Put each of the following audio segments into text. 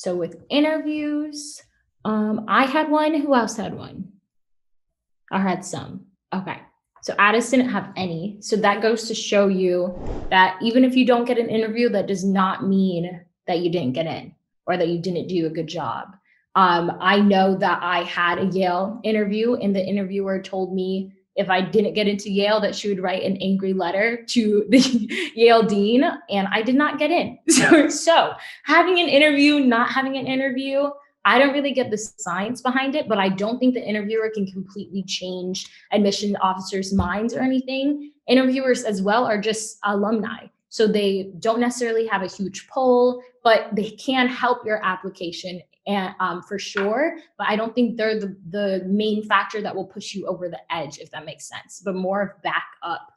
So with interviews, I had one. Who else had one? I had some. Okay. So Addis didn't have any. So that goes to show you that even if you don't get an interview, that does not mean that you didn't get in or that you didn't do a good job. I know that I had a Yale interview, and the interviewer told me if I didn't get into Yale, that she would write an angry letter to the Yale dean, and I did not get in. So having an interview, not having an interview, I don't really get the science behind it, but I don't think the interviewer can completely change admission officers' minds or anything. Interviewers as well are just alumni. So they don't necessarily have a huge poll, but they can help your application and for sure. But I don't think they're the main factor that will push you over the edge, if that makes sense, but more of back up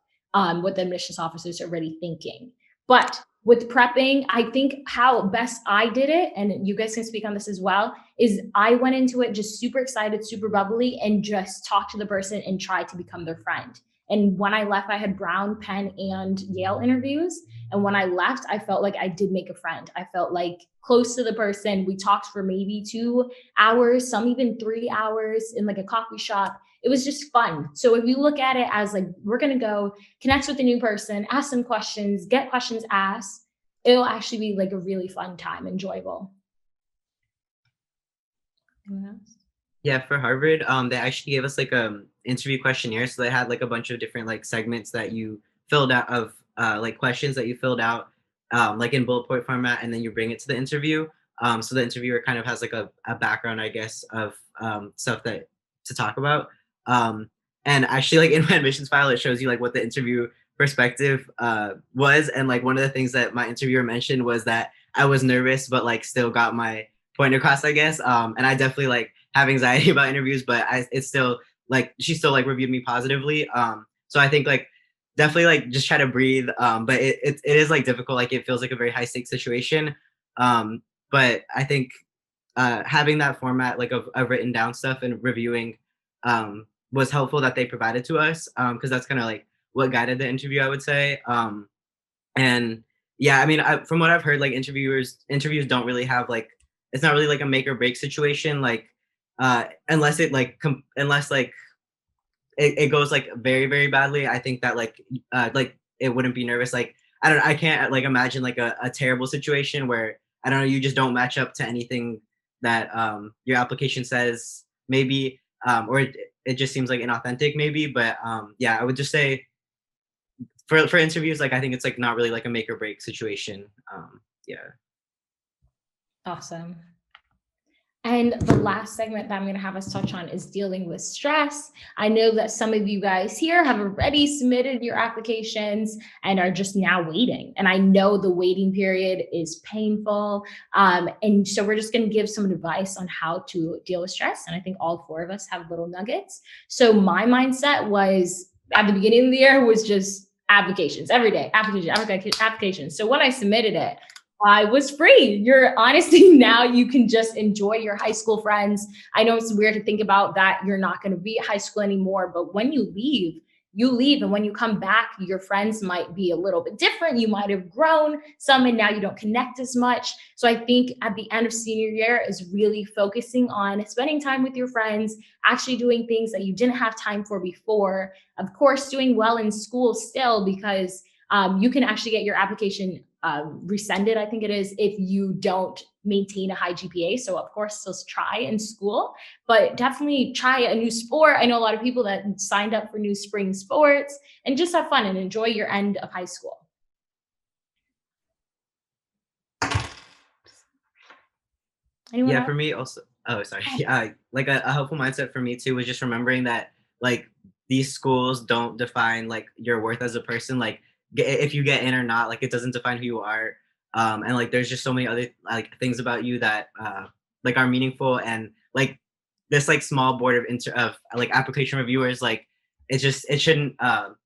what the admissions officers are already thinking. But with prepping, I think how best I did it, and you guys can speak on this as well, is I went into it just super excited, super bubbly, and just talked to the person and tried to become their friend. And when I left, I had Brown, Penn, and Yale interviews. And when I left, I felt like I did make a friend. I felt like close to the person. We talked for maybe 2 hours, some even 3 hours in like a coffee shop. It was just fun. So if you look at it as like, we're going to go connect with a new person, ask some questions, get questions asked, it'll actually be like a really fun time, enjoyable. Anyone else? Yeah, for Harvard, they actually gave us like interview questionnaire. So they had like a bunch of different like segments that you filled out of like questions that you filled out like in bullet point format, and then you bring it to the interview. So the interviewer kind of has like a background, I guess, of stuff that to talk about. And actually, like in my admissions file, it shows you like what the interview perspective was. And like one of the things that my interviewer mentioned was that I was nervous, but like still got my point across, I guess. And I definitely like have anxiety about interviews, but it's still like she still like reviewed me positively. So I think like definitely like just try to breathe. But it is like difficult. Like it feels like a very high stakes situation. But I think having that format like of written down stuff and reviewing was helpful that they provided to us, because that's kind of like what guided the interview, I would say. And yeah, I mean, from what I've heard, like interviews don't really have like, it's not really like a make or break situation, like unless it like unless like it goes like very very badly. I think that like it wouldn't be nervous. Like I can't like imagine like a terrible situation where I don't know, you just don't match up to anything that your application says, maybe, or it just seems like inauthentic maybe. But yeah, I would just say for interviews, like I think it's like not really like a make or break situation. Yeah. Awesome. And the last segment that I'm going to have us touch on is dealing with stress. I know that some of you guys here have already submitted your applications and are just now waiting. And I know the waiting period is painful. And so we're just going to give some advice on how to deal with stress. And I think all 4 of us have little nuggets. So my mindset was at the beginning of the year was just applications every day, applications. So when I submitted it, I was free. You're honestly now you can just enjoy your high school friends. I know it's weird to think about that you're not going to be at high school anymore, but when you leave, you leave. And when you come back, your friends might be a little bit different. You might have grown some and now you don't connect as much. So I think at the end of senior year is really focusing on spending time with your friends, actually doing things that you didn't have time for before. Of course, doing well in school still, because you can actually get your application rescinded, I think it is, if you don't maintain a high GPA. So of course, still try in school, but definitely try a new sport. I know a lot of people that signed up for new spring sports, and just have fun and enjoy your end of high school. Anyone Yeah, else? for me also. Oh, sorry. Like a helpful mindset for me too was just remembering that like these schools don't define like your worth as a person. Like if you get in or not, like it doesn't define who you are. And like there's just so many other like things about you that like are meaningful, and like this like small board of like application reviewers, like it shouldn't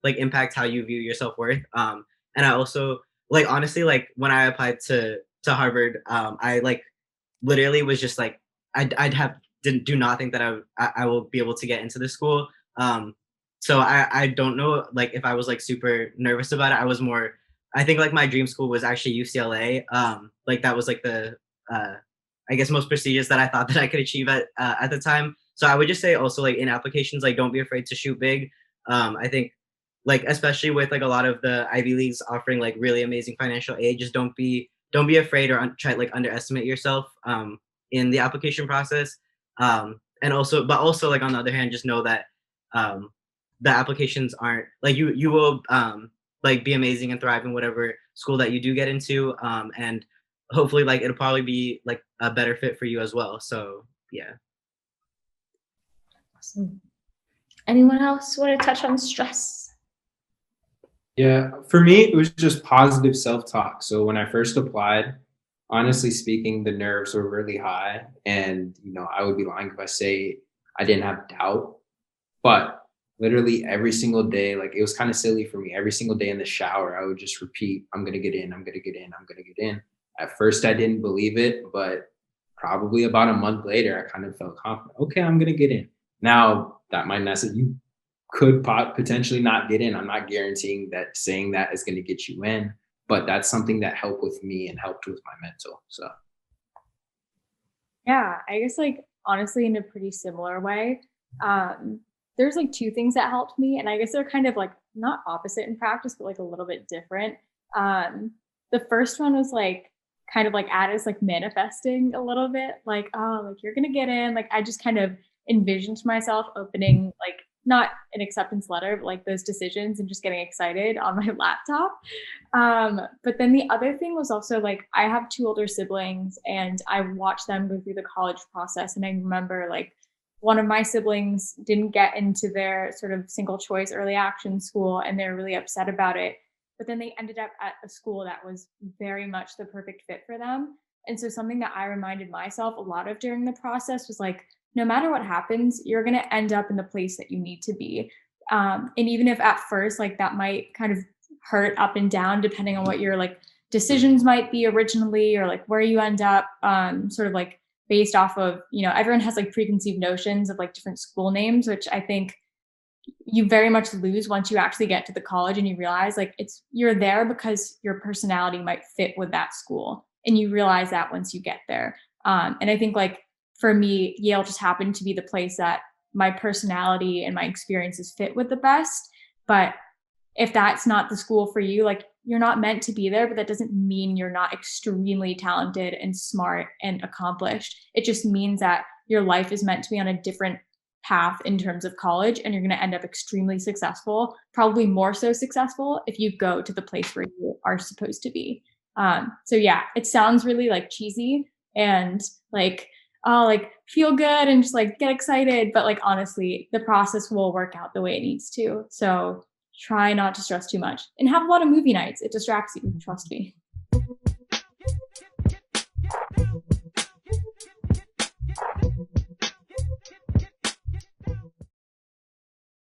like impact how you view your self-worth. And I also like honestly like when I applied to Harvard, I like literally was just like I'd have didn't do not think that I will be able to get into the school. So I don't know like if I was like super nervous about it. I was more, I think like my dream school was actually UCLA. Like that was like the I guess, most prestigious that I thought that I could achieve at the time. So I would just say also, like, in applications, like, don't be afraid to shoot big. I think, like, especially with like a lot of the Ivy Leagues offering like really amazing financial aid, just don't be afraid or try like underestimate yourself in the application process. And also, but also, like, on the other hand, just know that um, the applications aren't like you will like be amazing and thrive in whatever school that you do get into, and hopefully like it'll probably be like a better fit for you as well. So yeah. Awesome. Anyone else want to touch on stress? Yeah, for me, it was just positive self-talk. So when I first applied, honestly speaking, the nerves were really high. And, I would be lying if I say I didn't have doubt. But literally every single day, like, it was kind of silly for me. Every single day in the shower, I would just repeat, I'm going to get in, I'm going to get in, I'm going to get in. At first, I didn't believe it, but probably about a month later, I kind of felt confident. Okay, I'm going to get in. Now, that might not say you could potentially not get in. I'm not guaranteeing that saying that is going to get you in, but that's something that helped with me and helped with my mental. So yeah, I guess, like, honestly, in a pretty similar way, there's like two things that helped me, and I guess they're kind of like not opposite in practice, but like a little bit different. The first one was like kind of like Addis, like manifesting a little bit, like, oh, like, you're gonna get in. Like, I just kind of envisioned myself opening, like, not an acceptance letter, but like those decisions, and just getting excited on my laptop. But then the other thing was also, like, I have two older siblings, and I watched them go through the college process. And I remember, like, one of my siblings didn't get into their sort of single choice early action school, and they're really upset about it. But then they ended up at a school that was very much the perfect fit for them. And so something that I reminded myself a lot of during the process was, like, no matter what happens, you're going to end up in the place that you need to be. And even if at first, like, that might kind of hurt up and down, depending on what your, like, decisions might be originally, or like where you end up, sort of like based off of, everyone has like preconceived notions of like different school names, which I think you very much lose once you actually get to the college and you realize, like, you're there because your personality might fit with that school. And you realize that once you get there. And I think, like, for me, Yale just happened to be the place that my personality and my experiences fit with the best. But if that's not the school for you, like, you're not meant to be there, but that doesn't mean you're not extremely talented and smart and accomplished. It just means that your life is meant to be on a different path in terms of college, and you're going to end up extremely successful, probably more so successful if you go to the place where you are supposed to be. So yeah, it sounds really like cheesy and like, oh, like, feel good and just like get excited. But like, honestly, the process will work out the way it needs to. So try not to stress too much, and have a lot of movie nights. It distracts you. Trust me.